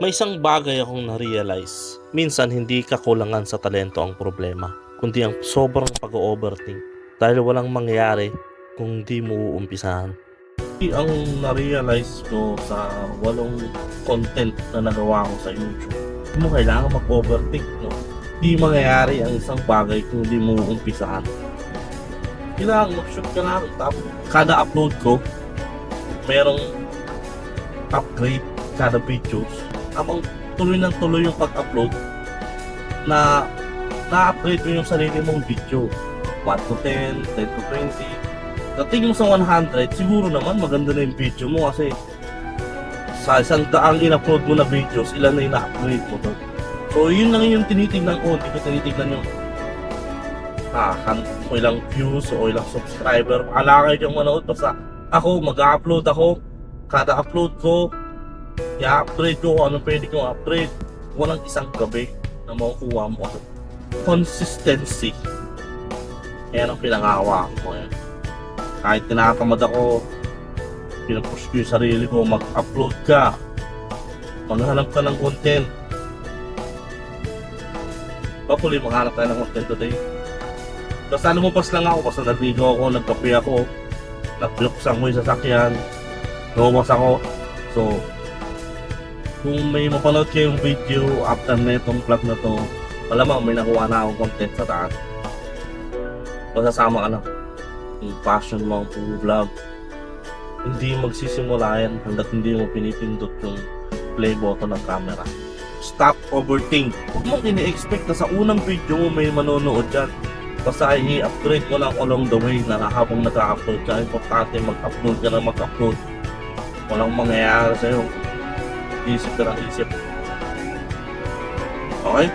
May isang bagay akong na-realize. Minsan hindi kakulangan sa talento ang problema, kundi ang sobrang pag-overthink dahil walang mangyayari kung di mo uumpisahan. Ang na-realize ko sa 8 content na nagawa ko sa YouTube, hindi mo kailangan mag-overthink, no? Di mangyayari ang isang bagay kung di mo uumpisahan. Kailangan mag-shoot ka lang, tapos kada upload ko, merong upgrade kada videos. Habang tuloy ng tuloy yung pag-upload, na-upgrade mo yung sarili mong video. 1 to 10, 10 to 20. Dating mo sa 100, siguro naman maganda na yung video mo kasi sa 100 in-upload mo na videos, ilan na yung na-upgrade mo doon. So yun lang yung tinitignan ko, hindi ko tinitignan yung o ilang views o ilang subscriber. Alakay yung manood, basta ako mag-upload ako, kada upload ko i-upgrade ko kung ano pwede kong upgrade. Walang isang gabi na makukuha mo ako. Consistency, yan ang pinangawa ko. Kahit tinatamad ako, pinupush ko yung sarili ko, mag-upload ka, maghanap ka ng content. Hopefully maghanap tayo ng content today. Basta lumabas lang ako, basta naligo ako, nagkape ako, nagbuksan ko yung sasakyan, lumabas ako. So kung may mapanood kayong video after na itong vlog na to, malamang may nakuha na akong content sa taas. Masasama ka lang yung passion mo ang vlog. Hindi magsisimula yan hanggat hindi mo pinipindot yung play button ng camera. Stop overthink. Huwag mong ini-expect na sa unang video mo may manonood dyan. Basta i-upgrade mo lang along the way na habang nag-upload ka. Importante mag-upload ka na mag-upload. Walang mangyayari sa'yo. Isip ka ng isip. Okay?